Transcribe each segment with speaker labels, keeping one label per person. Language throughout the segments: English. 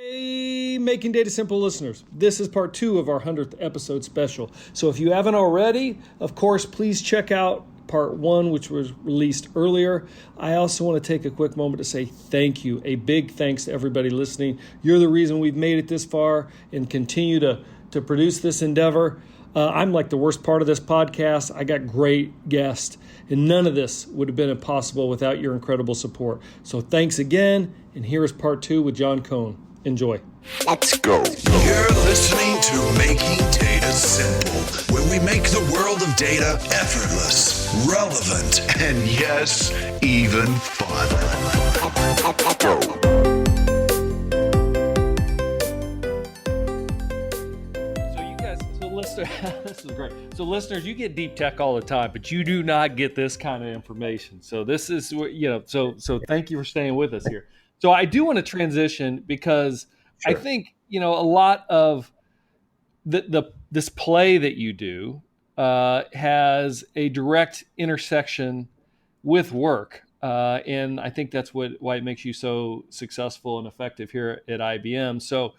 Speaker 1: Hey, Making Data Simple listeners, this is part 2 of our 100th episode special. So if you haven't already, of course, please check out part 1, which was released earlier. I also want to take a quick moment to say thank you. A big thanks to everybody listening. You're the reason we've made it this far and continue to produce this endeavor. I'm like the worst part of this podcast. I got great guests, and none of this would have been impossible without your incredible support. So thanks again, and here is part 2 with John Cohn. Enjoy.
Speaker 2: Let's go.
Speaker 3: You're listening to Making Data Simple, where we make the world of data effortless, relevant, and yes, even fun.
Speaker 2: Let's go.
Speaker 1: This is great. So listeners, you get deep tech all the time, but you do not get this kind of information. So this is, so thank you for staying with us here. So I do want to transition because sure. I think, a lot of this play that you do has a direct intersection with work. And I think that's why it makes you so successful and effective here at IBM. So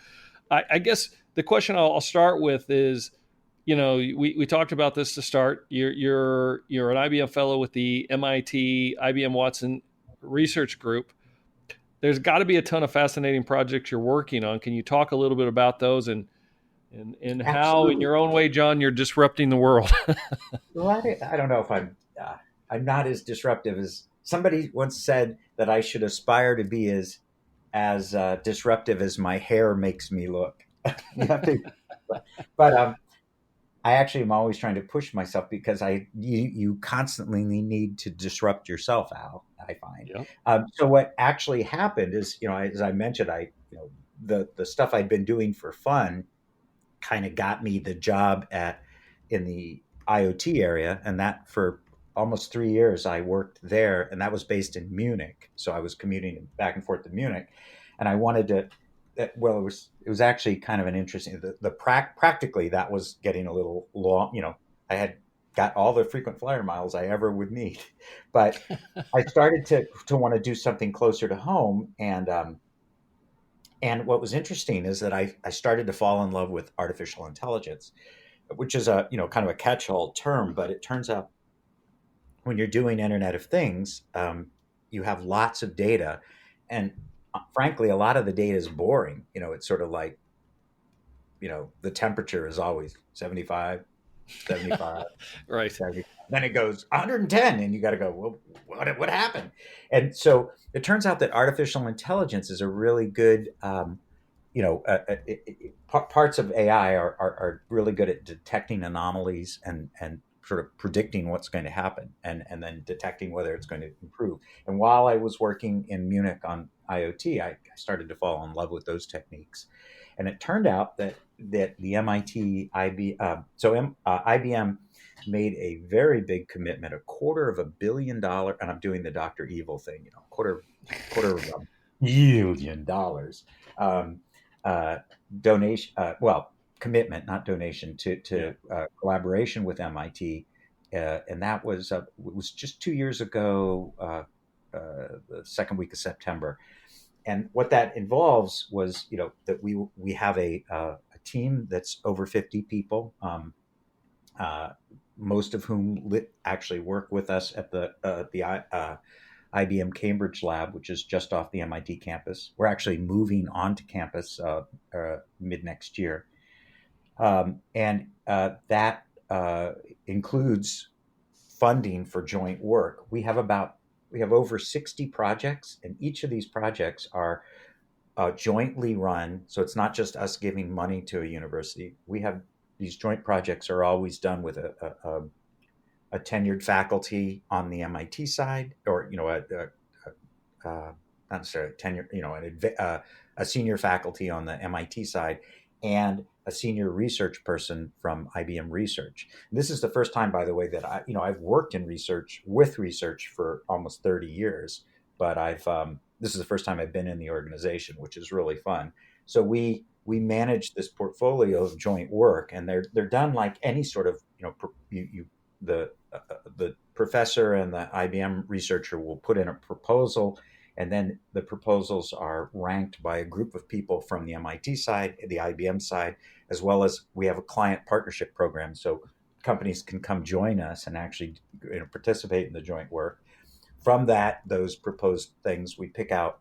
Speaker 1: I guess the question I'll start with is, we talked about this to start. You're an IBM fellow with the MIT IBM Watson Research Group. There's got to be a ton of fascinating projects you're working on. Can you talk a little bit about those and how, in your own way, John, you're disrupting the world?
Speaker 2: Well, I don't know if I'm not as disruptive as somebody once said that I should aspire to be as disruptive as my hair makes me look. But I actually am always trying to push myself because you constantly need to disrupt yourself, Al, I find. Yep. So what actually happened is, as I mentioned, the stuff I'd been doing for fun kind of got me the job in the IoT area. And that for almost 3 years, I worked there, and that was based in Munich. So I was commuting back and forth to Munich, and I wanted to, well, it was actually kind of an interesting, practically that was getting a little long, I had got all the frequent flyer miles I ever would need, but I started to want to do something closer to home. And what was interesting is that I started to fall in love with artificial intelligence, which is a, kind of a catch-all term, but it turns out when you're doing Internet of Things, you have lots of data, and frankly, a lot of the data is boring. It's sort of like, the temperature is always 75,
Speaker 1: right.
Speaker 2: 70. Then it goes 110, and you got to go, well, what happened? And so it turns out that artificial intelligence is a really good, parts of AI are really good at detecting anomalies and sort of predicting what's going to happen and then detecting whether it's going to improve. And while I was working in Munich on IoT, I started to fall in love with those techniques. And it turned out that the MIT IBM made a very big commitment, $250 million, and I'm doing the Dr. Evil thing, quarter of $1 billion donation, commitment, not donation, to collaboration with MIT, and that was it was just 2 years ago, the second week of September. And what that involves was, that we have a team that's over 50 people, most of whom actually work with us at the IBM Cambridge lab, which is just off the MIT campus. We're actually moving onto campus mid next year. And that includes funding for joint work. We have over 60 projects, and each of these projects are jointly run. So it's not just us giving money to a university. We have these joint projects are always done with a tenured faculty on the MIT side, or not necessarily tenure, a senior faculty on the MIT side, and a senior research person from IBM Research. And this is the first time, by the way, that I've worked in research for almost 30 years, but this is the first time I've been in the organization, which is really fun. So we manage this portfolio of joint work, and they're done like any sort of the professor and the IBM researcher will put in a proposal, And then the proposals are ranked by a group of people from the MIT side, the IBM side, as well as we have a client partnership program. So companies can come join us and actually participate in the joint work. From that, those proposed things, we pick out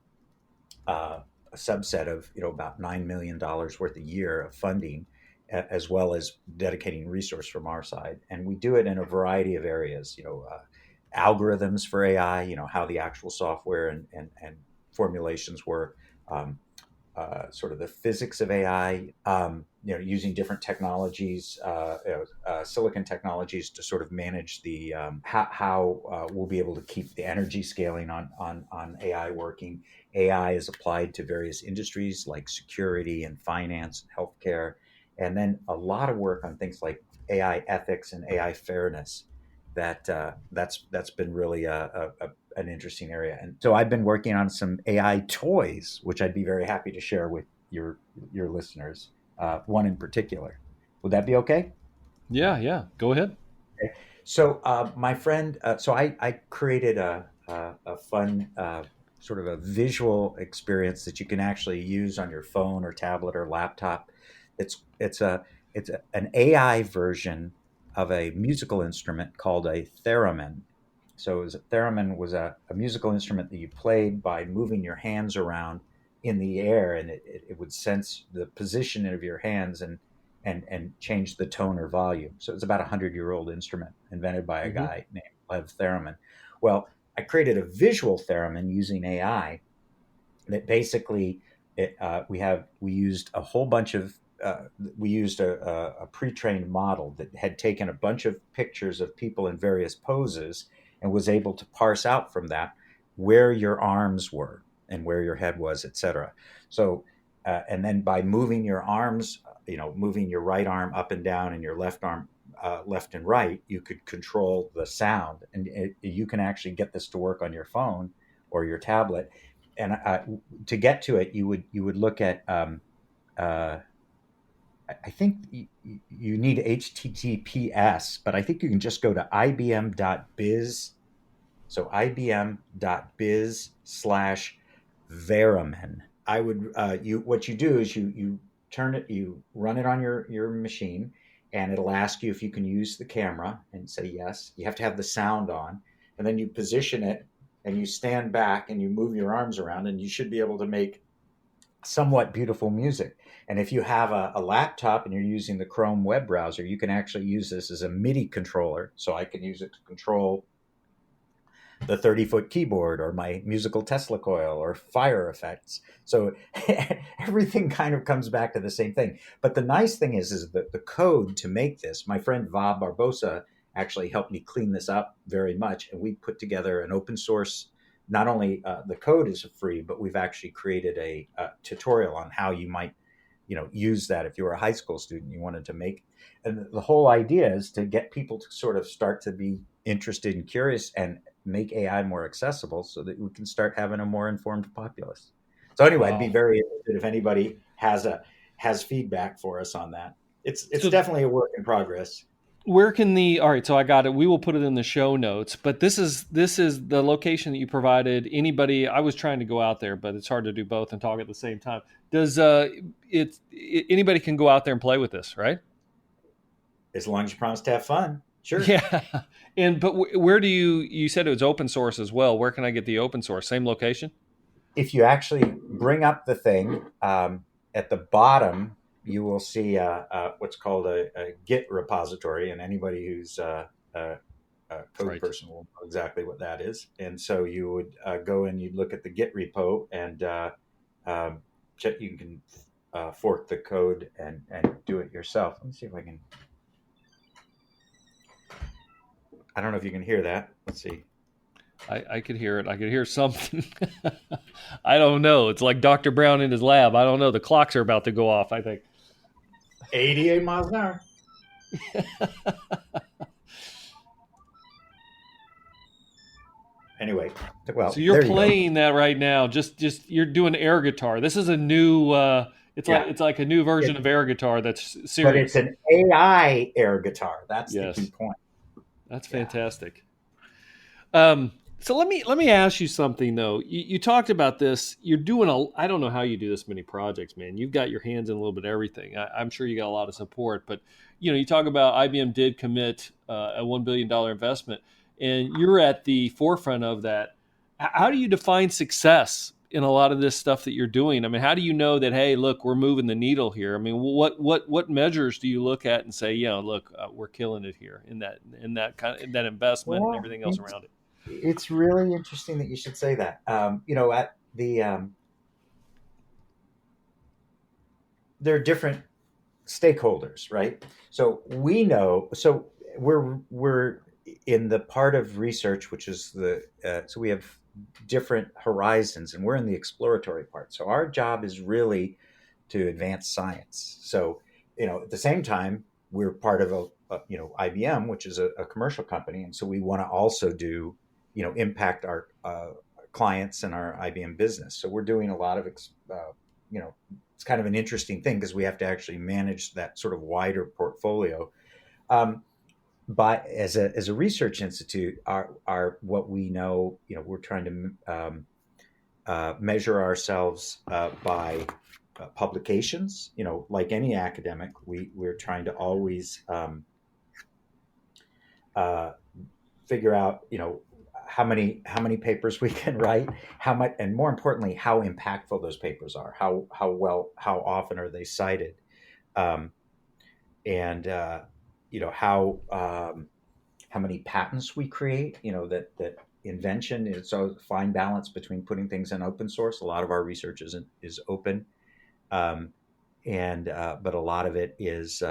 Speaker 2: a subset of about $9 million worth a year of funding, as well as dedicating resource from our side. And we do it in a variety of areas, algorithms for AI, how the actual software and formulations work, sort of the physics of AI, using different technologies, silicon technologies to sort of manage the how we'll be able to keep the energy scaling on AI working. AI is applied to various industries like security and finance and healthcare, and then a lot of work on things like AI ethics and AI fairness. That's been really an interesting area. And so I've been working on some AI toys, which I'd be very happy to share with your listeners. One in particular, would that be okay?
Speaker 1: Yeah, go ahead.
Speaker 2: Okay. So my friend, so I created a fun sort of a visual experience that you can actually use on your phone or tablet or laptop. It's an AI version of a musical instrument called a theremin. So a theremin was a musical instrument that you played by moving your hands around in the air, and it would sense the position of your hands and change the tone or volume. So it's about 100-year-old instrument invented by a guy named Lev Theremin. Well, I created a visual theremin using AI that basically we used a whole bunch of we used a pre-trained model that had taken a bunch of pictures of people in various poses and was able to parse out from that where your arms were and where your head was, etc. So, and then by moving your arms, moving your right arm up and down and your left arm left and right, you could control the sound, and you can actually get this to work on your phone or your tablet. And to get to it, you would look at. I think you need HTTPS, but I think you can just go to ibm.biz. So ibm.biz/Veremin. I would what you do is you turn it, you run it on your machine, and it'll ask you if you can use the camera and say yes. You have to have the sound on, and then you position it and you stand back and you move your arms around, and you should be able to make somewhat beautiful music. And if you have a laptop and you're using the Chrome web browser, you can actually use this as a MIDI controller. So I can use it to control the 30-foot keyboard or my musical Tesla coil or fire effects. So everything kind of comes back to the same thing. But the nice thing is that the code to make this, my friend Vav Barbosa actually helped me clean this up very much. And we put together an open source. Not only the code is free, but we've actually created a tutorial on how you might, use that if you were a high school student, you wanted to make. And the whole idea is to get people to sort of start to be interested and curious and make AI more accessible so that we can start having a more informed populace. So anyway, I'd be very interested if anybody has feedback for us on that. It's definitely a work in progress.
Speaker 1: Where can all right, so I got it. We will put it in the show notes, but this is the location that you provided. Anybody, I was trying to go out there, but it's hard to do both and talk at the same time. Does anybody can go out there and play with this, right?
Speaker 2: As long as you promise to have fun. Sure.
Speaker 1: Yeah. But where do you said it was open source as well. Where can I get the open source? Same location?
Speaker 2: If you actually bring up the thing, at the bottom, you will see what's called a Git repository, and anybody who's a code person will know exactly what that is. And so you would go and you'd look at the Git repo and check. You can fork the code and do it yourself. Let me see if I can. I don't know if you can hear that. Let's see.
Speaker 1: I could hear it. I could hear something. I don't know. It's like Dr. Brown in his lab. I don't know. The clocks are about to go off, I think.
Speaker 2: 88 miles an hour. Anyway, well,
Speaker 1: so you're playing that right now. Just you're doing air guitar. This is a new. It's like a new version of air guitar that's serious.
Speaker 2: But it's an AI air guitar. That's the key point.
Speaker 1: That's fantastic. So let me ask you something though. You talked about this. You're doing I don't know how you do this many projects, man. You've got your hands in a little bit of everything. I'm sure you got a lot of support, but you talk about IBM did commit a $1 billion investment, and you're at the forefront of that. How do you define success in a lot of this stuff that you're doing? I mean, how do you know that, hey, look, we're moving the needle here? I mean, what measures do you look at and say, look, we're killing it here in that in that investment and
Speaker 2: Well,
Speaker 1: everything else around it?
Speaker 2: it's really interesting that you should say that. At the there are different stakeholders, right? So we know. So we're in the part of research, which is so we have different horizons, and we're in the exploratory part. So our job is really to advance science. So at the same time, we're part of IBM, which is a commercial company, and so we want to also do impact our clients and our IBM business. So we're doing a lot of it's kind of an interesting thing because we have to actually manage that sort of wider portfolio. But as a research institute, our what we know, we're trying to measure ourselves by publications. Like any academic, we're trying to always figure out, how many papers we can write, how much, and more importantly, how impactful those papers are, how often are they cited, and how many patents we create. That invention is a fine balance between putting things in open source. A lot of our research is open, and but a lot of it is.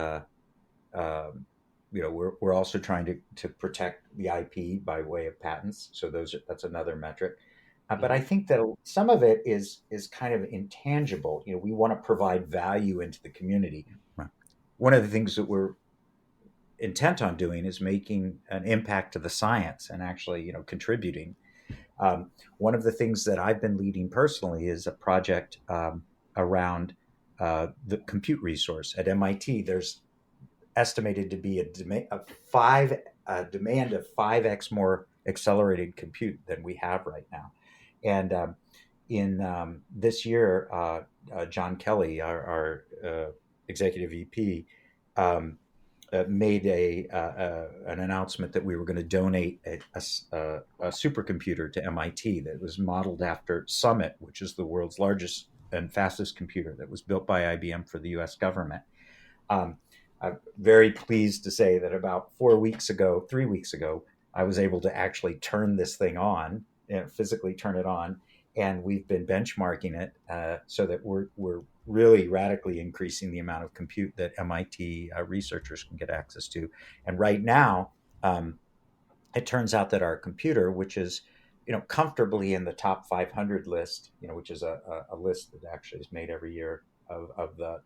Speaker 2: We're also trying to protect the IP by way of patents. So that's another metric. But I think that some of it is kind of intangible. We want to provide value into the community. One of the things that we're intent on doing is making an impact to the science and actually, contributing. One of the things that I've been leading personally is a project around the compute resource at MIT. There's estimated to be a demand of 5x more accelerated compute than we have right now. And in this year, John Kelly, our executive VP, made an announcement that we were going to donate a supercomputer to MIT that was modeled after Summit, which is the world's largest and fastest computer that was built by IBM for the U.S. government. I'm very pleased to say that about 3 weeks ago, I was able to actually turn this thing on, physically turn it on, and we've been benchmarking it so that we're really radically increasing the amount of compute that MIT researchers can get access to. And right now, it turns out that our computer, which is comfortably in the top 500 list, which is a list that actually is made every year of the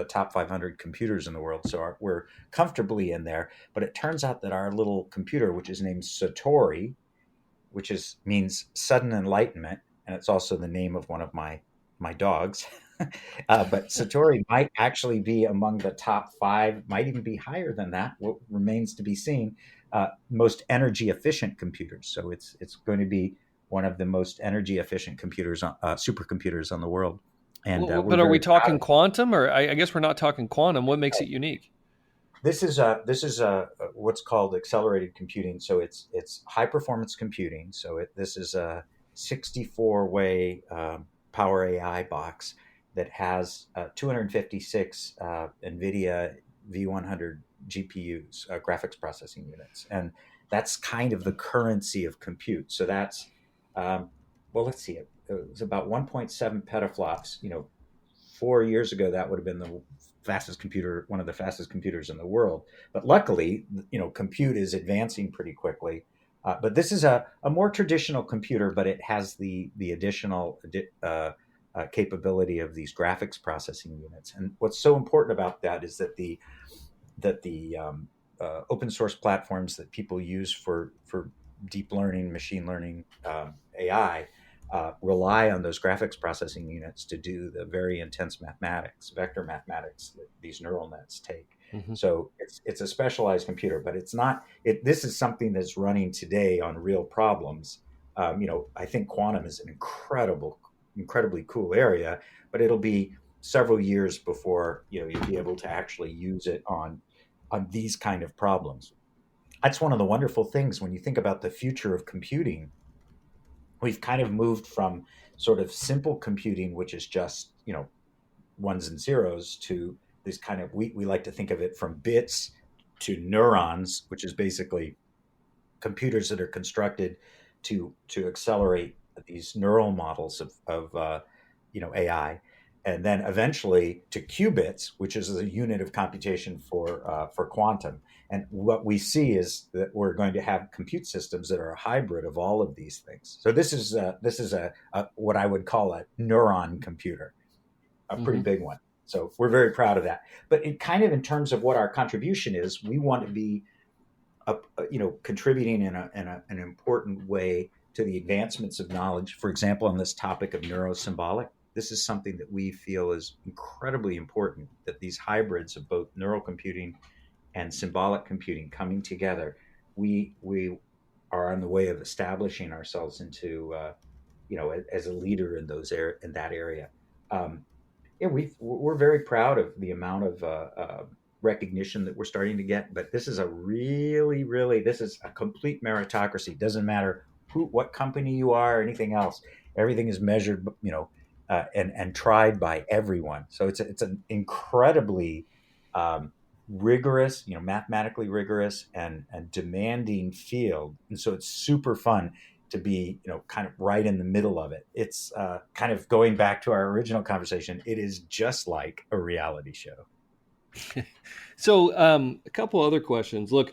Speaker 2: top 500 computers in the world. So we're comfortably in there. But it turns out that our little computer, which is named Satori, which means sudden enlightenment, and it's also the name of one of my dogs. But Satori might actually be among the top 5, might even be higher than that. What remains to be seen. Most energy efficient computers. So it's going to be one of the most energy efficient supercomputers on the world. And
Speaker 1: but are we talking quantum, or I guess we're not talking quantum? What makes it unique?
Speaker 2: This is what's called accelerated computing. So it's high performance computing. So this is a 64-way Power AI box that has 256 NVIDIA V100 GPUs, graphics processing units, and that's kind of the currency of compute. So that's let's see, it was about 1.7 petaflops. 4 years ago, that would have been one of the fastest computers in the world. But luckily, compute is advancing pretty quickly. But this is a more traditional computer, but it has the additional capability of these graphics processing units. And what's so important about that is that the open source platforms that people use for deep learning, machine learning, AI, rely on those graphics processing units to do the very intense mathematics, vector mathematics that these neural nets take. Mm-hmm. So it's a specialized computer, but it's not. This is something that's running today on real problems, I think quantum is an incredibly cool area, but it'll be several years before you'll be able to actually use it on these kind of problems. That's one of the wonderful things when you think about the future of computing. We've kind of moved from sort of simple computing, which is just ones and zeros, to this kind of we like to think of it from bits to neurons, which is basically computers that are constructed to accelerate these neural models of AI, and then eventually to qubits, which is a unit of computation for quantum. And what we see is that we're going to have compute systems that are a hybrid of all of these things. So this is a what I would call a neuron computer, a pretty big one. So we're very proud of that. But in terms of what our contribution is, we want to be contributing in an important way to the advancements of knowledge. For example, on this topic of neurosymbolic, this is something that we feel is incredibly important, that these hybrids of both neural computing and symbolic computing coming together, we are on the way of establishing ourselves into, as a leader in in that area. We're very proud of the amount of recognition that we're starting to get, but this is this is a complete meritocracy. It doesn't matter what company you are or anything else. Everything is measured, and tried by everyone. So it's an incredibly rigorous, mathematically rigorous and demanding field. And so it's super fun to be, kind of right in the middle of it. It's kind of going back to our original conversation. It is just like a reality show.
Speaker 1: So a couple other questions. Look,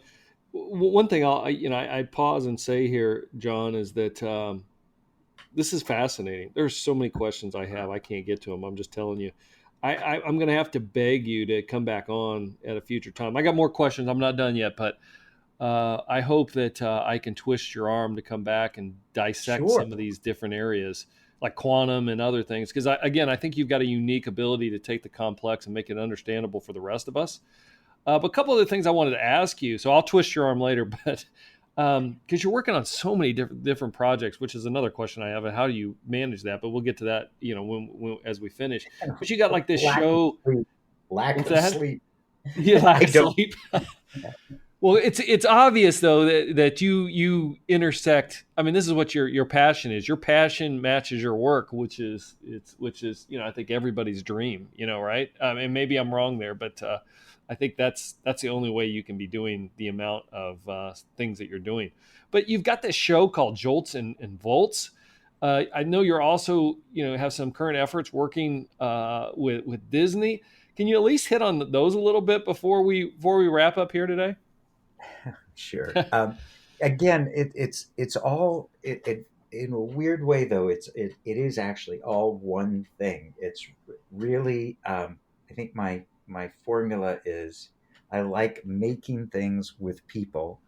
Speaker 1: one thing I pause and say here, John, is that this is fascinating. There's so many questions I have. I can't get to them. I'm just telling you. I'm going to have to beg you to come back on at a future time. I got more questions. I'm not done yet, but I hope that I can twist your arm to come back and dissect some of these different areas like quantum and other things. Because I think you've got a unique ability to take the complex and make it understandable for the rest of us. But a couple other things I wanted to ask you. So I'll twist your arm later, but because you're working on so many different projects, which is another question I have. How do you manage that? But we'll get to that, as we finish. But you got like this show.
Speaker 2: Lack of sleep.
Speaker 1: Yeah, lack of sleep. Well, it's obvious though that you intersect. I mean, this is what your passion is. Your passion matches your work, which is I think everybody's dream. Right? And maybe I'm wrong there, but I think that's the only way you can be doing the amount of things that you're doing. But you've got this show called Jolts and Volts. I know you're also have some current efforts working with Disney. Can you at least hit on those a little bit before we wrap up here today?
Speaker 2: Sure. Again, it's all in a weird way though. It is actually all one thing. It's really I think my formula is I like making things with people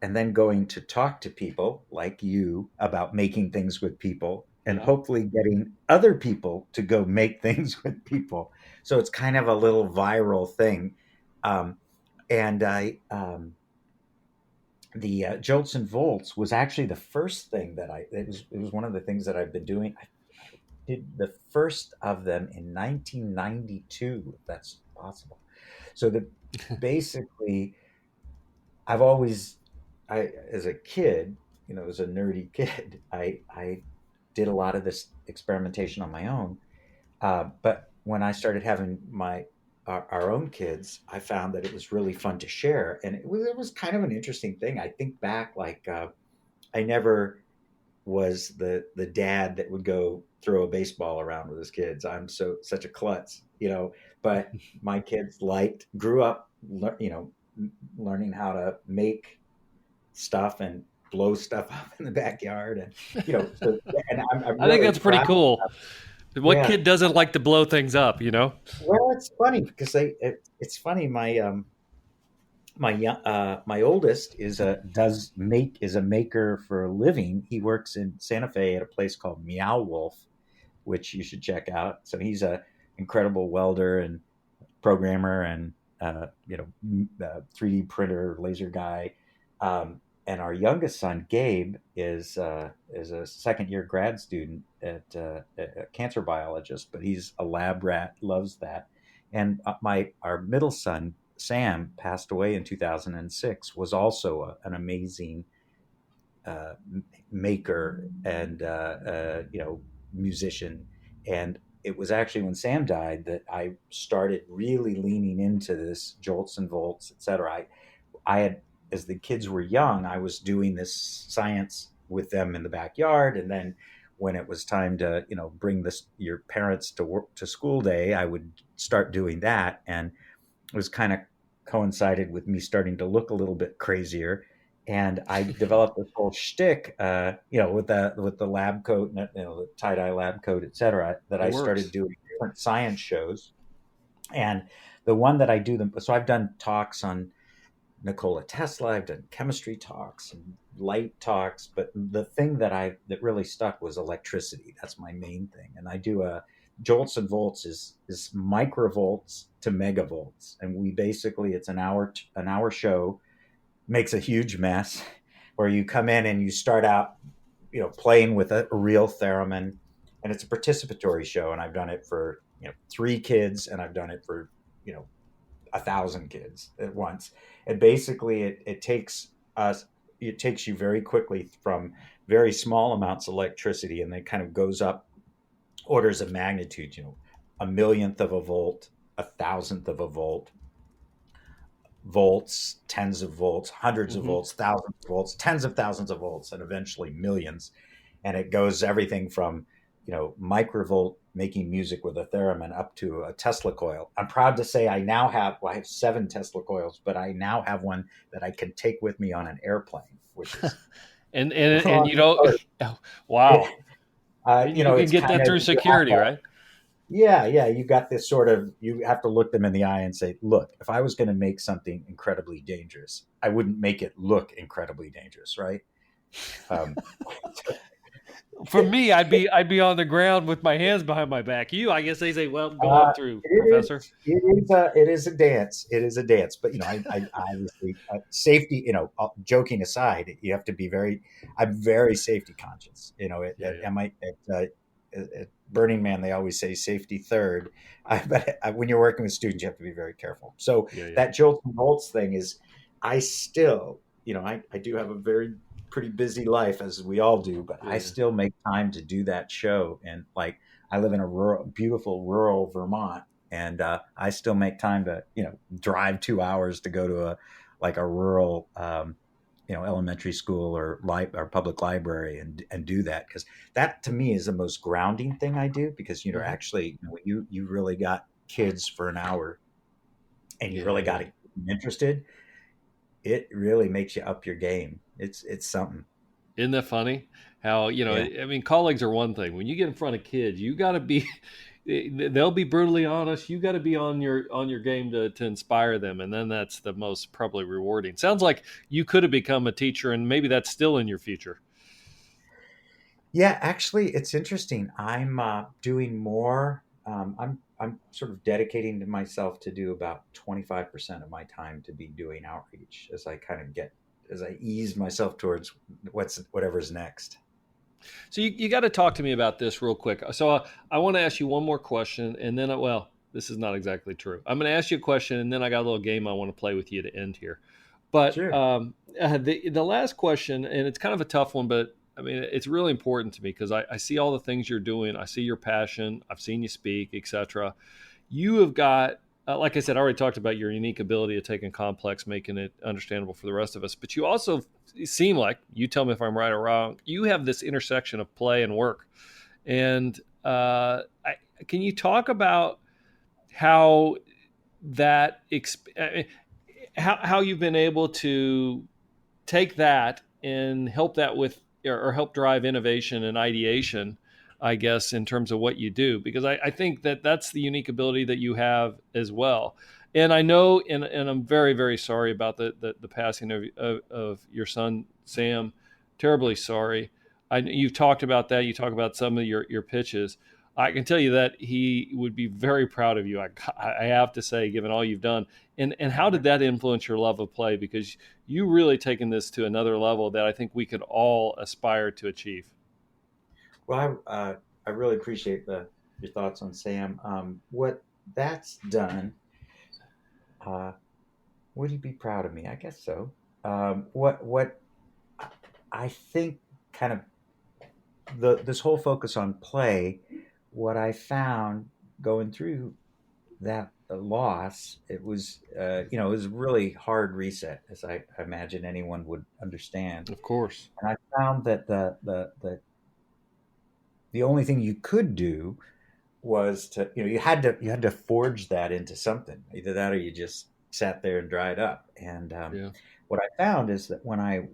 Speaker 2: and then going to talk to people like you about making things with people and hopefully getting other people to go make things with people. So it's kind of a little viral thing. The Jolts and Volts was actually the first thing it was one of the things that I've been doing. I did the first of them in 1992, if that's possible. So basically, as a kid, as a nerdy kid, I did a lot of this experimentation on my own. But when I started having our own kids, I found that it was really fun to share, and it was kind of an interesting thing. I think back, I never was the dad that would go throw a baseball around with his kids. I'm such a klutz, but my kids grew up, learning how to make stuff and blow stuff up in the backyard. And, I'm
Speaker 1: I think that's pretty cool. What kid doesn't like to blow things up,
Speaker 2: Well, it's funny because it's funny. My oldest is a maker for a living. He works in Santa Fe at a place called Meow Wolf, which you should check out. So he's a incredible welder and programmer and 3D printer laser guy. and our youngest son, Gabe, is a second year grad student at a cancer biologist, but he's a lab rat, loves that. And our middle son, Sam, passed away in 2006. Was also an amazing uh, maker and musician. And it was actually when Sam died that I started really leaning into this jolts and volts, etc. I had, as the kids were young, I was doing this science with them in the backyard, and then when it was time to, bring your parents to work to school day, I would start doing that, and it was kind of coincided with me starting to look a little bit crazier. And I developed this whole shtick, with the lab coat and the tie dye lab coat, et cetera, that
Speaker 1: It
Speaker 2: I
Speaker 1: works.
Speaker 2: started doing different science shows. And the one that I do them, so I've done talks on Nikola Tesla. I've done chemistry talks and light talks, but the thing that really stuck was electricity. That's my main thing, and I do a jolts and volts is microvolts to megavolts, and we basically it's an hour show, makes a huge mess, where you come in and you start out, playing with a real theremin, and it's a participatory show, and I've done it for 3 kids, and I've done it for 1,000 kids at once. And basically, it takes us. It takes you very quickly from very small amounts of electricity, and then kind of goes up orders of magnitude. A millionth of a volt, 1,000th of a volt, volts, tens of volts, hundreds of
Speaker 1: Hmm.
Speaker 2: volts, thousands of volts, tens of thousands of volts, and eventually millions. And it goes everything from, microvolt making music with a theremin up to a Tesla coil. I'm proud to say I have 7 Tesla coils, but I now have one that I can take with me on an airplane, which is
Speaker 1: And
Speaker 2: long
Speaker 1: you know,
Speaker 2: story.
Speaker 1: wow, you can
Speaker 2: It's
Speaker 1: get
Speaker 2: kind
Speaker 1: that
Speaker 2: of,
Speaker 1: through
Speaker 2: you have
Speaker 1: security,
Speaker 2: to,
Speaker 1: right?
Speaker 2: yeah, you got this sort of, you have to look them in the eye and say, look, if I was going to make something incredibly dangerous, I wouldn't make it look incredibly dangerous, right? Um,
Speaker 1: For me, I'd be on the ground with my hands behind my back. You, I guess they say, well, go
Speaker 2: uh,
Speaker 1: on through,
Speaker 2: it
Speaker 1: Professor.
Speaker 2: is, it is a dance. It is a dance, but I obviously, safety. Joking aside, you have to be very. I'm very safety conscious.
Speaker 1: Yeah,
Speaker 2: At
Speaker 1: yeah.
Speaker 2: MI at Burning Man, they always say safety third. But when you're working with students, you have to be very careful. So
Speaker 1: Yeah, yeah,
Speaker 2: that Jolts and Bolts thing is, I still, I do have a very pretty busy life, as we all do, but I
Speaker 1: yeah.
Speaker 2: still make time to do that show. And like, I live in a beautiful rural Vermont, and I still make time to, drive 2 hours to go to a rural, elementary school or public library, and do that, because that to me is the most grounding thing I do, because
Speaker 1: Hmm.
Speaker 2: actually, you really got kids for an hour, and you
Speaker 1: Yeah,
Speaker 2: really got
Speaker 1: yeah.
Speaker 2: to keep them interested. It really makes you up your game. It's something.
Speaker 1: Isn't that funny? How,
Speaker 2: Yeah.
Speaker 1: I mean, colleagues are one thing. When you get in front of kids, you got to be. They'll be brutally honest. You got to be on your game to inspire them, and then that's the most probably rewarding. Sounds like you could have become a teacher, and maybe that's still in your future.
Speaker 2: Yeah, actually, it's interesting. I'm doing more. I'm sort of dedicating to myself to do about 25% of my time to be doing outreach, as I ease myself towards whatever's next.
Speaker 1: So you got to talk to me about this real quick. So I want to ask you one more question, and then well, this is not exactly true. I'm going to ask you a question, and then I got a little game I want to play with you to end here. But
Speaker 2: Sure.
Speaker 1: the last question, and it's kind of a tough one, but I mean it's really important to me because I see all the things you're doing. I see your passion. I've seen you speak, etc. You have got, like I said, I already talked about your unique ability of taking complex, making it understandable for the rest of us. But you also seem like, you tell me if I'm right or wrong, you have this intersection of play and work. And can you talk about how that, how you've been able to take that and help that with, or help drive innovation and ideation, I guess, in terms of what you do, because I think that that's the unique ability that you have as well. And I know, and I'm very, very sorry about the passing of your son, Sam. Terribly sorry. You've talked about that. You talk about some of your pitches. I can tell you that he would be very proud of you. I have to say, given all you've done, and how did that influence your love of play? Because you really taken this to another level that I think we could all aspire to achieve.
Speaker 2: Well, I really appreciate your thoughts on Sam. What that's done, uh, would he be proud of me? I guess so. What I think kind of this whole focus on play, what I found going through that loss, it was it was a really hard reset, as I imagine anyone would understand.
Speaker 1: Of course.
Speaker 2: And I found that the only thing you could do was to you had to forge that into something. Either that or you just sat there and dried up. And
Speaker 1: Yeah.
Speaker 2: what I found is that when I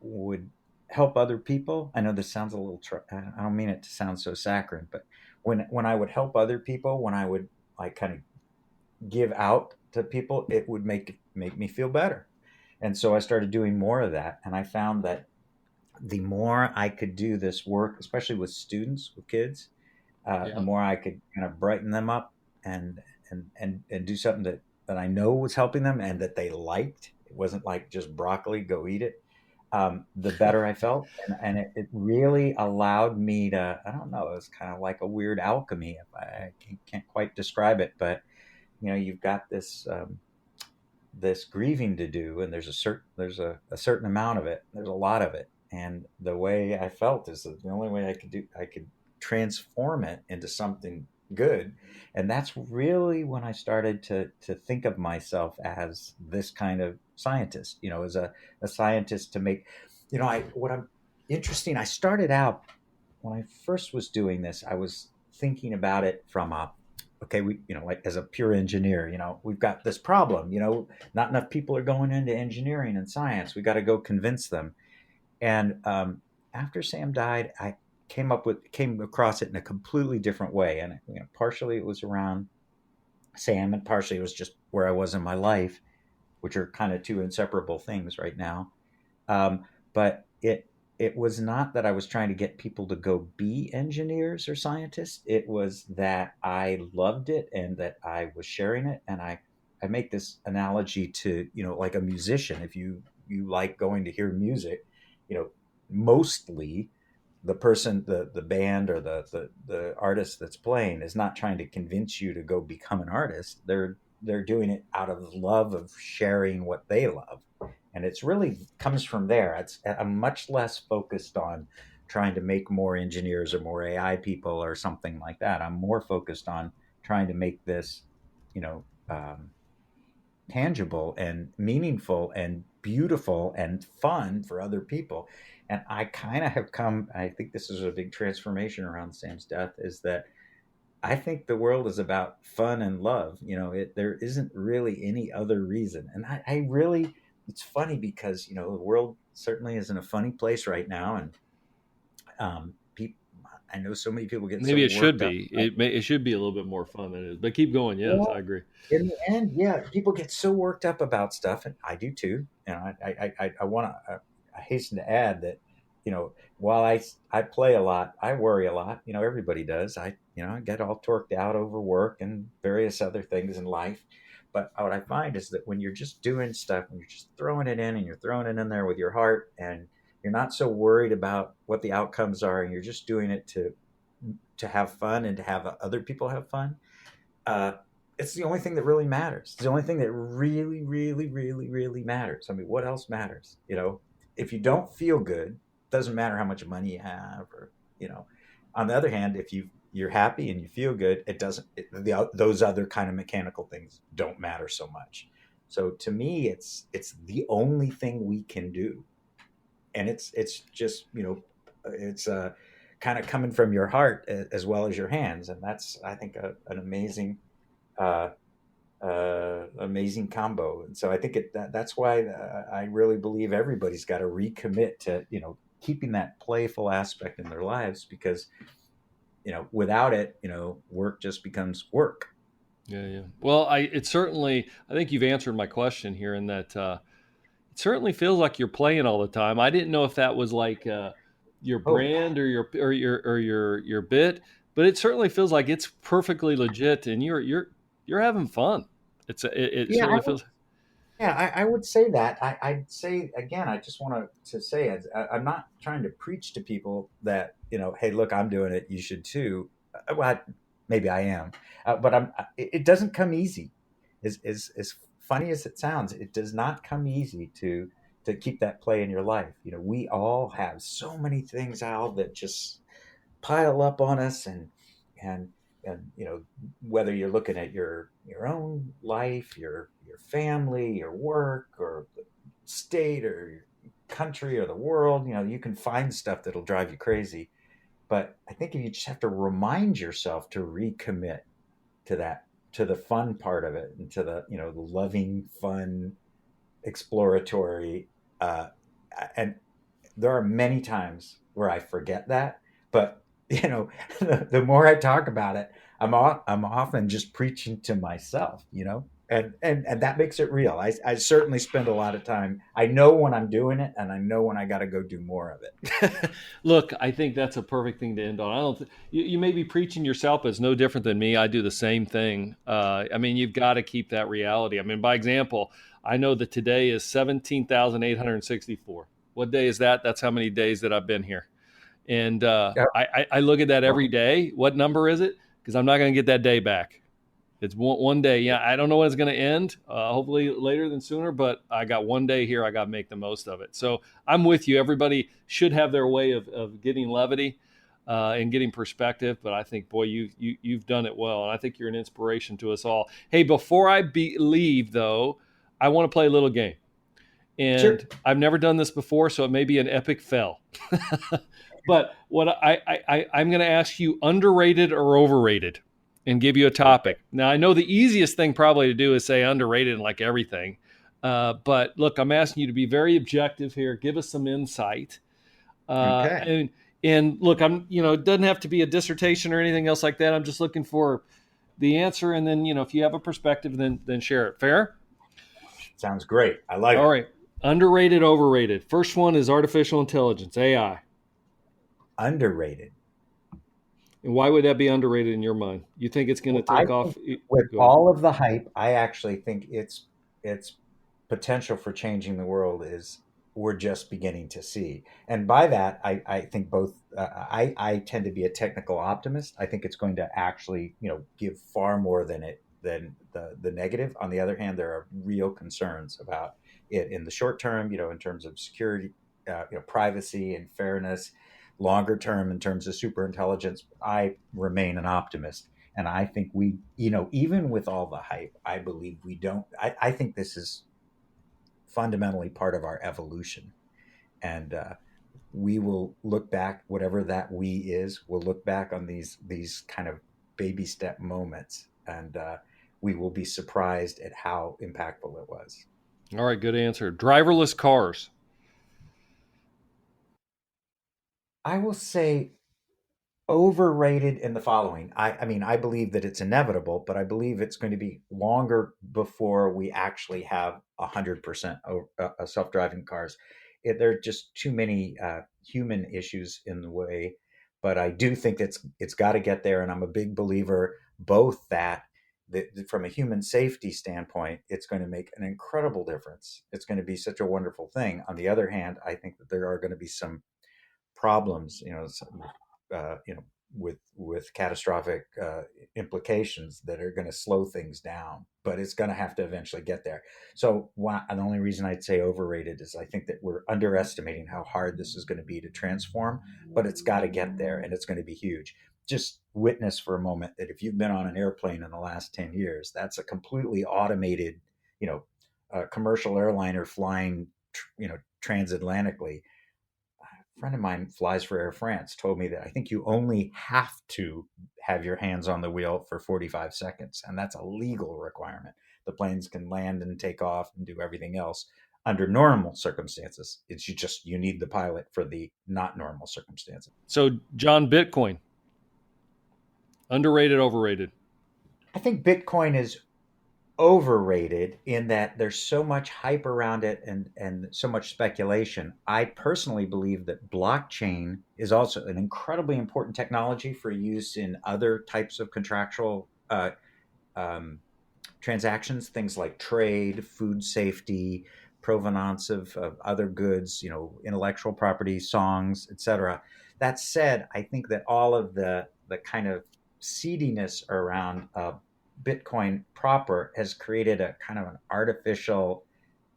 Speaker 2: would help other people, I know this sounds a little I don't mean it to sound so saccharine, but when I would help other people, when I would like kind of give out to people, it would make me feel better. And so I started doing more of that, and I found that the more I could do this work, especially with students, with kids, the
Speaker 1: Yeah.
Speaker 2: more I could kind of brighten them up and and do something that I know was helping them and that they liked. It wasn't like just broccoli, go eat it. The better I felt, and it really allowed me to. I don't know. It was kind of like a weird alchemy. If I can't quite describe it, but you've got this grieving to do, and there's a certain amount of it. There's a lot of it, and the way I felt is that the only way I could transform it into something good. And that's really when I started to think of myself as this kind of scientist, as a scientist to make, what I'm interesting. I started out when I first was doing this, I was thinking about it from okay, like as a pure engineer, we've got this problem, not enough people are going into engineering and science. We got to go convince them. And after Sam died, I came across it in a completely different way. And partially it was around Sam, and partially it was just where I was in my life, which are kind of two inseparable things right now. But it was not that I was trying to get people to go be engineers or scientists. It was that I loved it and that I was sharing it. And I make this analogy to, like a musician. If you like going to hear music, mostly the person, the band or the artist that's playing is not trying to convince you to go become an artist. They're doing it out of love of sharing what they love. And it's really comes from there. I'm much less focused on trying to make more engineers or more AI people or something like that. I'm more focused on trying to make this, you know, um, tangible and meaningful and beautiful and fun for other people. And I kind of have come, I think this is a big transformation around Sam's death, is that I think the world is about fun and love. There isn't really any other reason. And I really, it's funny because, the world certainly is in a funny place right now. And people, I know so many people get so
Speaker 1: Maybe it should
Speaker 2: worked up.
Speaker 1: be. It should be a little bit more fun than it is. But keep going. Yes, I
Speaker 2: Well,
Speaker 1: agree.
Speaker 2: in the end, yeah, people get so worked up about stuff, and I do too. I want to. I hasten to add that, while I play a lot, I worry a lot. Everybody does. I get all torqued out over work and various other things in life. But what I find is that when you're just doing stuff, when you're just throwing it in, and you're throwing it in there with your heart, and you're not so worried about what the outcomes are, and you're just doing it to have fun and to have other people have fun. Uh, it's the only thing that really matters. It's the only thing that really, really, really, really matters. I mean, what else matters? If you don't feel good, doesn't matter how much money you have, or you know. On the other hand, if you're happy and you feel good, it doesn't. Those other kind of mechanical things don't matter so much. So to me, it's the only thing we can do, and it's just it's kind of coming from your heart as well as your hands, and that's I think an amazing uh, amazing combo. And so I think that's why I really believe everybody's got to recommit to keeping that playful aspect in their lives, because without it, work just becomes work.
Speaker 1: Yeah, yeah. Well, I think you've answered my question here in that it certainly feels like you're playing all the time. I didn't know if that was like your
Speaker 2: Oh,
Speaker 1: brand or your bit, but it certainly feels like it's perfectly legit, and you're having fun. It
Speaker 2: Yeah,
Speaker 1: certainly feels.
Speaker 2: yeah, I would say that. I'd say again. I just want to say I'm not trying to preach to people that hey, look, I'm doing it. You should too. Well, maybe I am, but it doesn't come easy. As funny as it sounds, it does not come easy to keep that play in your life. We all have so many things, Al, that just pile up on us, and whether you're looking at your own life, your family, your work, or the state, or your country, or the world, you can find stuff that'll drive you crazy. But I think you just have to remind yourself to recommit to that, to the fun part of it, and to the loving, fun, exploratory, uh, and there are many times where I forget that, but the more I talk about it, I'm often just preaching to myself, and that makes it real. I certainly spend a lot of time. I know when I'm doing it, and I know when I got to go do more of it.
Speaker 1: Look, I think that's a perfect thing to end on. I don't. You may be preaching yourself, but it's no different than me. I do the same thing. I mean, you've got to keep that reality. I mean, by example, I know that today is 17,864. What day is that? That's how many days that I've been here. And
Speaker 2: Yeah.
Speaker 1: I look at that every day. What number is it? Because I'm not going to get that day back. It's one day. Yeah, I don't know when it's going to end. Hopefully later than sooner, but I got one day here. I got to make the most of it. So I'm with you. Everybody should have their way of getting levity and getting perspective. But I think, boy, you've done it well. And I think you're an inspiration to us all. Hey, before I leave, though, I want to play a little game. And
Speaker 2: Sure.
Speaker 1: I've never done this before, so it may be an epic fail. But what I'm going to ask you, underrated or overrated, and give you a topic. Now, I know the easiest thing probably to do is say underrated in like everything. But look, I'm asking you to be very objective here. Give us some insight.
Speaker 2: Okay.
Speaker 1: And look, it doesn't have to be a dissertation or anything else like that. I'm just looking for the answer. And then, if you have a perspective, then share it. Fair?
Speaker 2: Sounds great. I like
Speaker 1: All
Speaker 2: it.
Speaker 1: right. Underrated, overrated. First one is artificial intelligence, AI.
Speaker 2: Underrated.
Speaker 1: And why would that be underrated in your mind? You think it's going to
Speaker 2: I
Speaker 1: take off?
Speaker 2: think with
Speaker 1: Go ahead.
Speaker 2: all of the hype, I actually think its potential for changing the world is we're just beginning to see. And by that, I think both. I tend to be a technical optimist. I think it's going to actually give far more than the negative. On the other hand, there are real concerns about it in the short term. In terms of security, privacy and fairness. Longer term, in terms of super intelligence, I remain an optimist. And I think even with all the hype, I believe we don't. I think this is fundamentally part of our evolution. And we will look back, whatever that we is, we'll look back on these kind of baby step moments, and we will be surprised at how impactful it was.
Speaker 1: All right, good answer. Driverless cars.
Speaker 2: I will say overrated in the following. I mean, I believe that it's inevitable, but I believe it's going to be longer before we actually have 100% self-driving cars. There are just too many human issues in the way, but I do think it's got to get there, and I'm a big believer both that from a human safety standpoint, it's going to make an incredible difference. It's going to be such a wonderful thing. On the other hand, I think that there are going to be some problems, with catastrophic implications that are going to slow things down. But it's going to have to eventually get there. So the only reason I'd say overrated is I think that we're underestimating how hard this is going to be to transform. But it's got to get there, and it's going to be huge. Just witness for a moment that if you've been on an airplane in the last 10 years, that's a completely automated, commercial airliner flying, transatlantically. A friend of mine flies for Air France, told me that I think you only have to have your hands on the wheel for 45 seconds, and that's a legal requirement. The planes can land and take off and do everything else under normal circumstances. It's you need the pilot for the not normal circumstances.
Speaker 1: So, John, Bitcoin. Underrated, overrated.
Speaker 2: I think Bitcoin is overrated in that there's so much hype around it and so much speculation. I personally believe that blockchain is also an incredibly important technology for use in other types of contractual um, transactions, things like trade, food safety, provenance of other goods, intellectual property, songs, etc. That said, I think that all of the kind of seediness around Bitcoin proper has created a kind of an artificial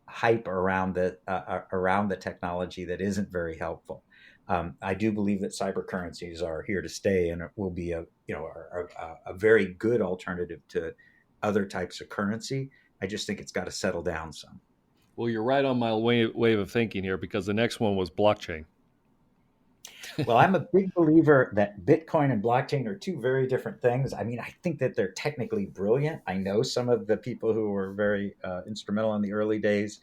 Speaker 2: hype around the technology that isn't very helpful. I do believe that cyber currencies are here to stay, and it will be a very good alternative to other types of currency. I just think it's got to settle down some.
Speaker 1: Well, you're right on my way of thinking here, because the next one was blockchain.
Speaker 2: Well, I'm a big believer that Bitcoin and blockchain are two very different things. I mean, I think that they're technically brilliant. I know some of the people who were very instrumental in the early days.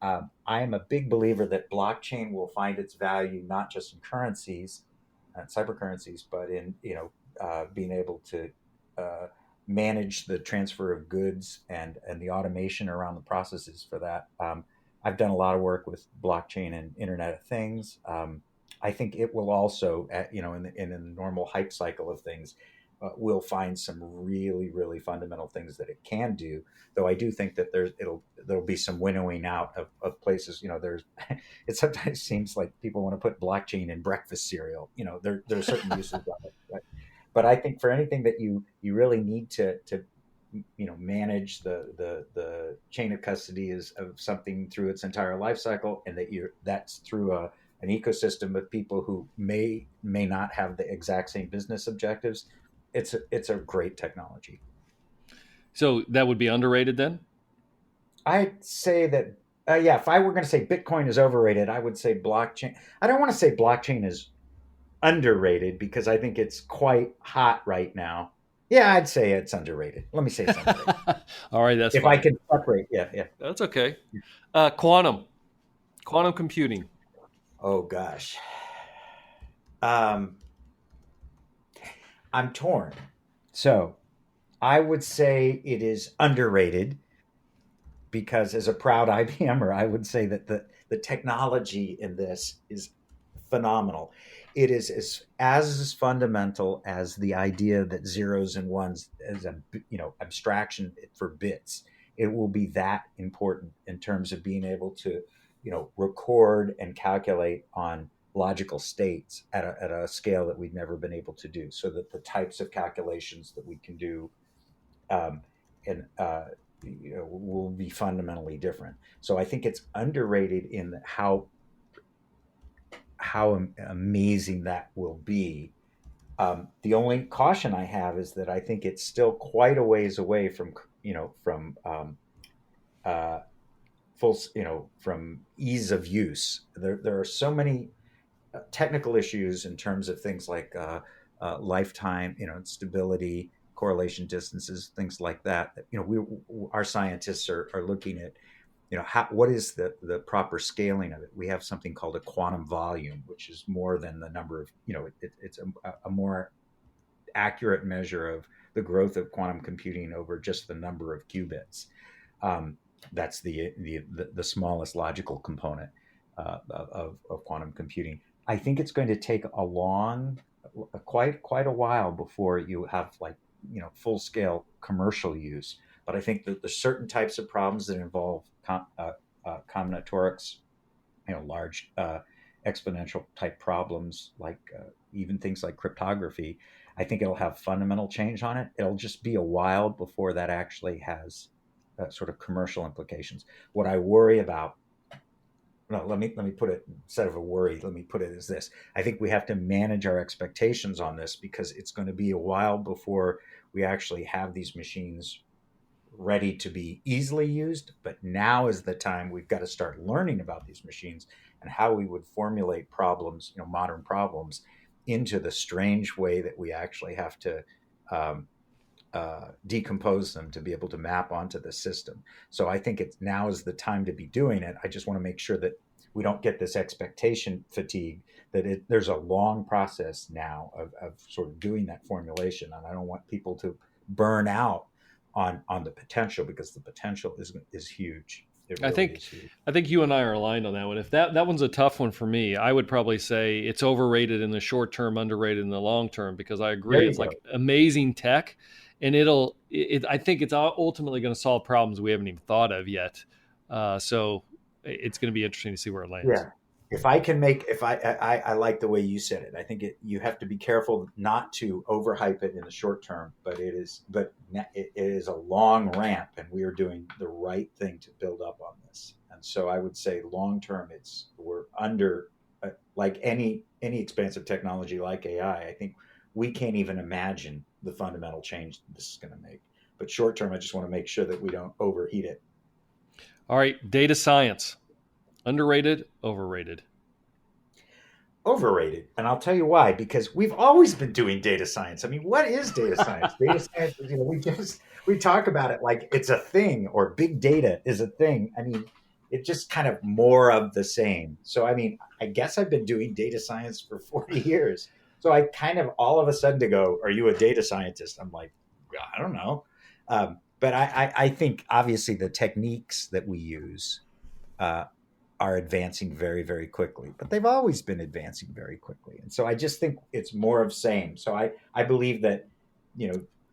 Speaker 2: I am a big believer that blockchain will find its value not just in currencies and cyber currencies, but in being able to manage the transfer of goods and the automation around the processes for that. I've done a lot of work with blockchain and Internet of Things. I think it will also, in the normal hype cycle of things, will find some really, really fundamental things that it can do. Though I do think that there'll be some winnowing out of places. It sometimes seems like people want to put blockchain in breakfast cereal. There are certain uses of it, but I think for anything that you really need to manage the chain of custody of something through its entire life cycle, and that's through an ecosystem of people who may not have the exact same business objectives. It's a great technology.
Speaker 1: So that would be underrated then?
Speaker 2: I'd say that, if I were going to say Bitcoin is overrated, I would say blockchain. I don't want to say blockchain is underrated because I think it's quite hot right now. Yeah, I'd say it's underrated. Let me say it's underrated.
Speaker 1: All right, that's
Speaker 2: if
Speaker 1: fine.
Speaker 2: I can separate. Yeah.
Speaker 1: That's okay. Quantum computing.
Speaker 2: Oh gosh. I'm torn. So I would say it is underrated because as a proud IBMer, I would say that the technology in this is phenomenal. It is as fundamental as the idea that zeros and ones as a abstraction for bits. It will be that important in terms of being able to record and calculate on logical states at a scale that we've never been able to do, so that the types of calculations that we can do and will be fundamentally different. So I think it's underrated in how amazing that will be. The only caution I have is that I think it's still quite a ways away from from ease of use. There are so many technical issues in terms of things like lifetime, stability, correlation distances, things like that. Our scientists are looking at, what is the proper scaling of it. We have something called a quantum volume, which is more than the number of, it's a more accurate measure of the growth of quantum computing over just the number of qubits. That's the smallest logical component of quantum computing. I think it's going to take quite a while before you have full scale commercial use. But I think that there's certain types of problems that involve combinatorics, large exponential type problems, like even things like cryptography. I think it'll have fundamental change on it. It'll just be a while before that actually has sort of commercial implications. What I worry about, no, let me put it, instead of a worry, let me put it as this. I think we have to manage our expectations on this because it's going to be a while before we actually have these machines ready to be easily used. But now is the time we've got to start learning about these machines and how we would formulate problems, modern problems, into the strange way that we actually have to decompose them to be able to map onto the system. So I think now is the time to be doing it. I just want to make sure that we don't get this expectation fatigue, that there's a long process now of sort of doing that formulation. And I don't want people to burn out on the potential, because the potential is huge. It
Speaker 1: I
Speaker 2: really
Speaker 1: think
Speaker 2: is huge.
Speaker 1: I think you and I are aligned on that one. If that one's a tough one for me, I would probably say it's overrated in the short term, underrated in the long term, because I
Speaker 2: There
Speaker 1: agree
Speaker 2: you
Speaker 1: it's
Speaker 2: go.
Speaker 1: like amazing tech, and I think it's ultimately going to solve problems we haven't even thought of yet. So it's going to be interesting to see where it lands.
Speaker 2: Yeah. If I can make, if I like the way you said it. I think you have to be careful not to overhype it in the short term, but it is a long ramp, and we are doing the right thing to build up on this. And so I would say long term, we're under, like any expansive technology like AI. I think we can't even imagine the fundamental change this is going to make. But short term, I just want to make sure that we don't overheat it.
Speaker 1: All right, data science, underrated, overrated.
Speaker 2: Overrated. And I'll tell you why, because we've always been doing data science. I mean, what is data science? Data science is, we talk about it like it's a thing, or big data is a thing. I mean, it's just kind of more of the same. So, I mean, I guess I've been doing data science for 40 years. So I kind of all of a sudden to go, are you a data scientist? I'm like, I don't know. But I think obviously the techniques that we use uh, are advancing very, very quickly, but they've always been advancing very quickly. And so I just think it's more of same. So I believe that,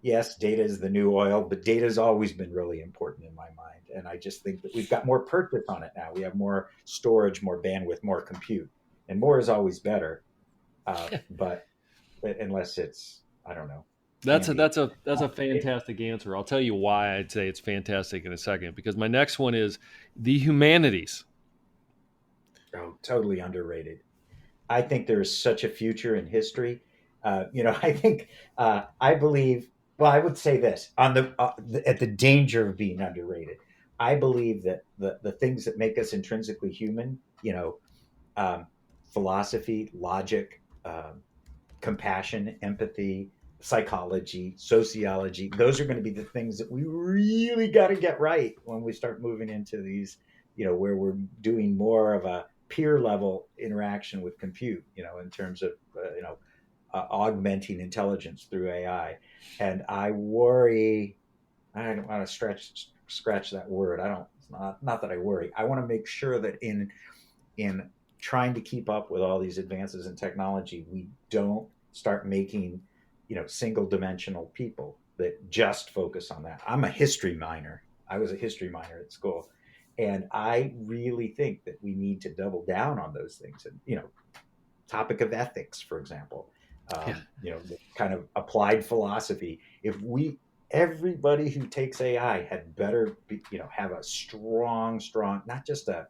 Speaker 2: yes, data is the new oil, but data has always been really important in my mind. And I just think that we've got more purpose on it now. We have more storage, more bandwidth, more compute, and more is always better. But unless it's, I don't know,
Speaker 1: That's a
Speaker 2: candy.
Speaker 1: that's a that's a fantastic answer. I'll tell you why I'd say it's fantastic in a second. Because my next one is the humanities.
Speaker 2: Oh, totally underrated. I think there is such a future in history. I think I believe. Well, I would say this at the danger of being underrated. I believe that the things that make us intrinsically human, um, philosophy, logic, compassion, empathy, psychology, sociology, those are going to be the things that we really got to get right when we start moving into these, where we're doing more of a peer level interaction with compute, in terms of, augmenting intelligence through AI. And I worry, I don't want to scratch that word. I don't, it's not that I worry. I want to make sure that in trying to keep up with all these advances in technology, we don't start making, single dimensional people that just focus on that. I'm a history minor. I was a history minor at school. And I really think that we need to double down on those things. And, topic of ethics, for example,
Speaker 1: Yeah.
Speaker 2: kind of applied philosophy. Everybody who takes AI had better be, have a strong, not just a,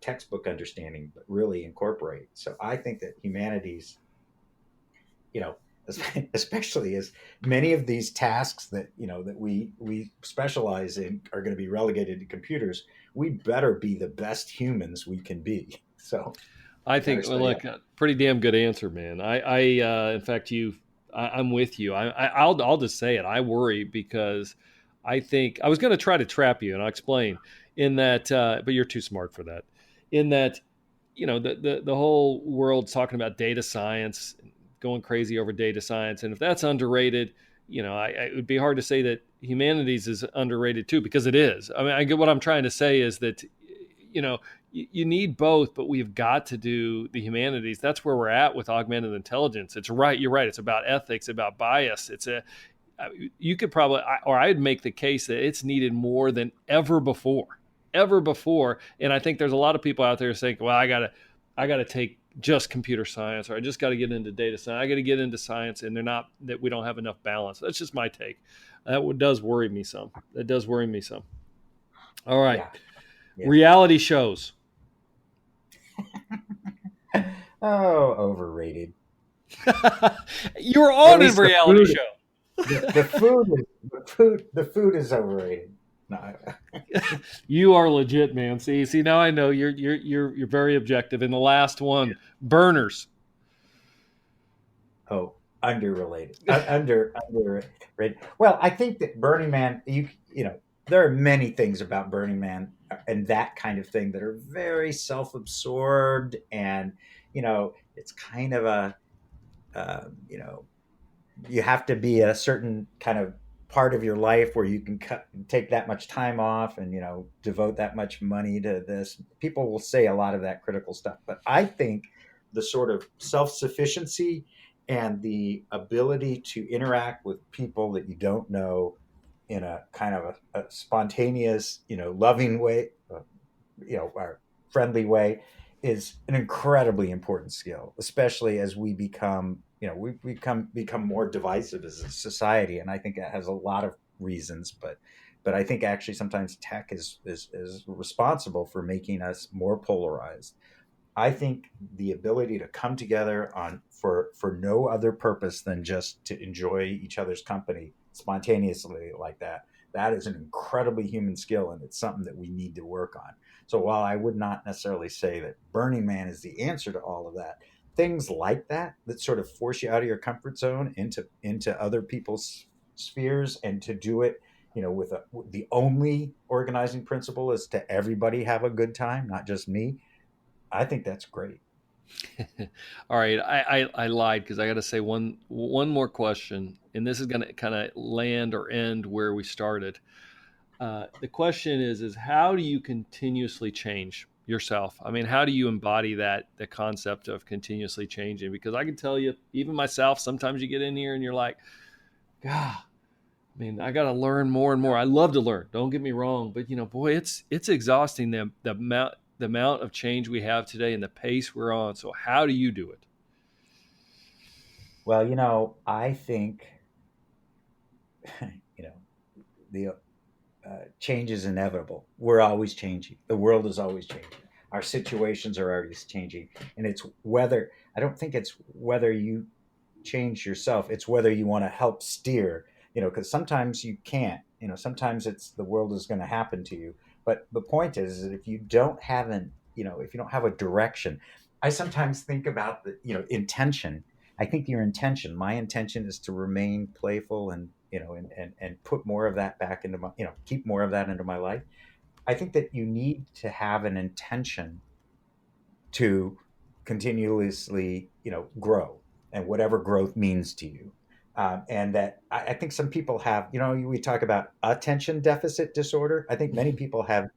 Speaker 2: textbook understanding, but really incorporate. So I think that humanities, you know, especially as many of these tasks that, that we specialize in are going to be relegated to computers, we better be the best humans we can be. So
Speaker 1: I
Speaker 2: we better
Speaker 1: think, well,
Speaker 2: stay
Speaker 1: look,
Speaker 2: up.
Speaker 1: pretty damn good answer, man. In fact, I'm with you. I'll just say it. I worry because I think I was going to try to trap you, and I'll explain. In that, but you're too smart for that. In that, the whole world's talking about data science, going crazy over data science, and if that's underrated, it would be hard to say that humanities is underrated too, because it is. I mean, I get what I'm trying to say is that, you know, you need both, but we've got to do the humanities. That's where we're at with augmented intelligence. It's right. You're right. It's about ethics, about bias. You could probably, or I'd make the case that it's needed more than ever before. And I think there's a lot of people out there saying, well, I gotta take just computer science, or I just got to get into data science. I got to get into science, and that we don't have enough balance. That's just my take. That does worry me some. That does worry me some. All right.
Speaker 2: Yeah. Yeah.
Speaker 1: Reality shows.
Speaker 2: Oh, overrated.
Speaker 1: You're
Speaker 2: At
Speaker 1: on a
Speaker 2: least the
Speaker 1: reality
Speaker 2: food.
Speaker 1: show.
Speaker 2: The food is overrated. No.
Speaker 1: You are legit, man. See, now I know you're very objective. And the last one, burners.
Speaker 2: Oh, underrated. Underrated. Well, I think that Burning Man, there are many things about Burning Man and that kind of thing that are very self-absorbed, and it's kind of a, you have to be a certain kind of part of your life where you can take that much time off and, devote that much money to this. People will say a lot of that critical stuff, but I think the sort of self-sufficiency and the ability to interact with people that you don't know in a kind of a spontaneous, loving way, or friendly way, is an incredibly important skill, especially as we become, become more divisive as a society. And I think that has a lot of reasons, but I think actually sometimes tech is responsible for making us more polarized. I think the ability to come together for no other purpose than just to enjoy each other's company spontaneously like that is an incredibly human skill, and it's something that we need to work on. So while I would not necessarily say that Burning Man is the answer to all of that, things like that sort of force you out of your comfort zone into other people's spheres, and to do it, with the only organizing principle is to everybody have a good time, not just me. I think that's great.
Speaker 1: All right, I lied because I got to say one more question, and this is going to kind of land or end where we started. The question is how do you continuously change yourself? I mean, how do you embody the concept of continuously changing? Because I can tell you, even myself, sometimes you get in here and you're like, God, I mean, I got to learn more and more. I love to learn. Don't get me wrong, but boy, it's exhausting the amount of change we have today and the pace we're on. So how do you do it?
Speaker 2: Well, I think, the change is inevitable. We're always changing. The world is always changing. Our situations are always changing. And I don't think it's whether you change yourself, it's whether you want to help steer, because sometimes you can't, sometimes the world is going to happen to you. But the point is that if you don't have if you don't have a direction, I sometimes think about the, intention. I think my intention is to remain playful and, and put more of that back into my, keep more of that into my life. I think that you need to have an intention to continuously, grow, and whatever growth means to you. And that I think some people have, we talk about attention deficit disorder. I think many people have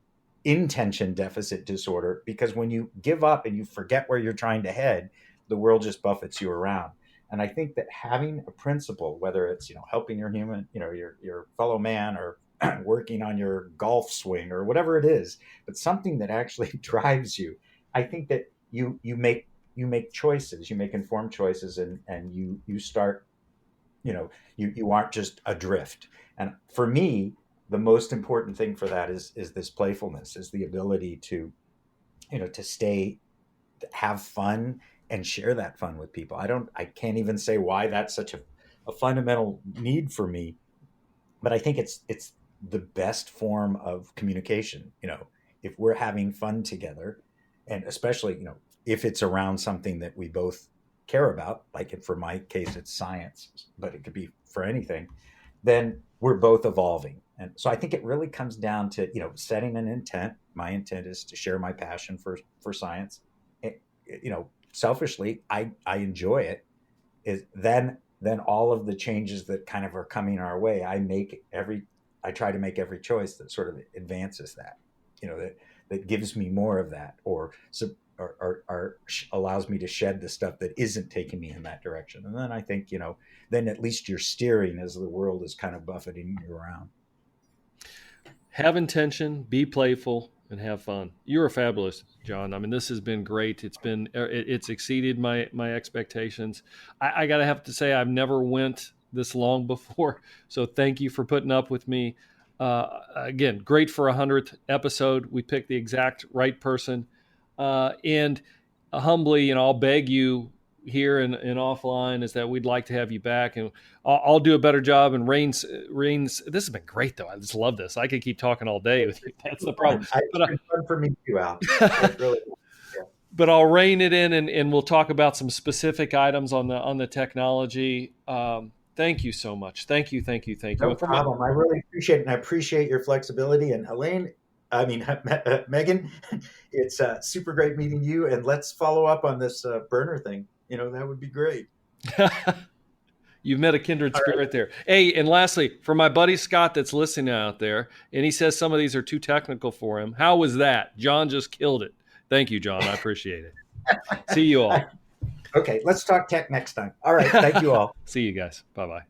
Speaker 2: intention deficit disorder, because when you give up and you forget where you're trying to head, the world just buffets you around. And I think that having a principle, whether it's, helping your your fellow man, or working on your golf swing, or whatever it is, but something that actually drives you, I think that you make choices, you make informed choices, and you start, you aren't just adrift. And for me, the most important thing for that is this playfulness, is the ability to, to have fun and share that fun with people. I can't even say why that's such a fundamental need for me, but I think it's the best form of communication. If we're having fun together, and especially, if it's around something that we both care about, like for my case, it's science, but it could be for anything, then we're both evolving. And so I think it really comes down to, setting an intent. My intent is to share my passion for science. Selfishly, I enjoy it. Then all of the changes that kind of are coming our way, I try to make every choice that sort of advances that, that gives me more of that, or allows me to shed the stuff that isn't taking me in that direction. And then I think, then at least you're steering as the world is kind of buffeting you around.
Speaker 1: Have intention, be playful, and have fun. You're fabulous, John. I mean, this has been great. It's exceeded my expectations. I gotta have to say, I've never went this long before. So thank you for putting up with me. Again, great for 100th episode. We picked the exact right person. And humbly, I'll beg you here and offline, is that we'd like to have you back, and I'll do a better job. And Rains, this has been great, though. I just love this. I could keep talking all day with you. That's the problem.
Speaker 2: It's been fun for me too, Al. Really, yeah.
Speaker 1: But I'll rein it in, and we'll talk about some specific items on the technology. Thank you so much. Thank you.
Speaker 2: No problem. I really appreciate it, and I appreciate your flexibility. And Megan, it's super great meeting you, and let's follow up on this burner thing. That would be great.
Speaker 1: You've met a kindred spirit there. Hey, and lastly, for my buddy Scott that's listening out there, and he says some of these are too technical for him. How was that? John just killed it. Thank you, John. I appreciate it. See you all.
Speaker 2: Okay, let's talk tech next time. All right, thank you all.
Speaker 1: See you guys. Bye-bye.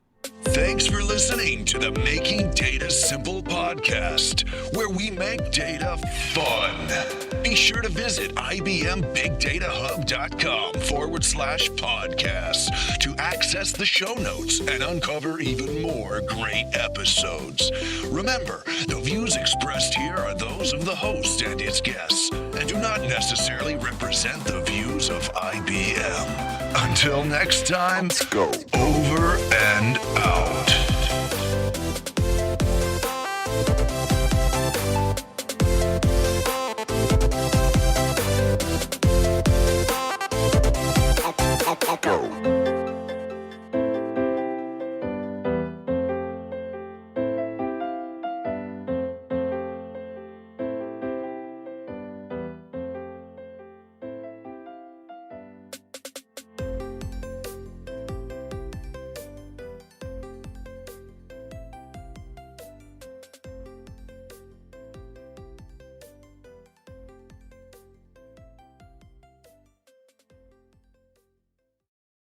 Speaker 3: Thanks for listening to the Making Data Simple podcast, where we make data fun. Be sure to visit ibmbigdatahub.com/podcast to access the show notes and uncover even more great episodes. Remember, the views expressed here are those of the host and its guests, and do not necessarily represent the views of IBM. Until next time,
Speaker 4: Let's go.
Speaker 3: over and out.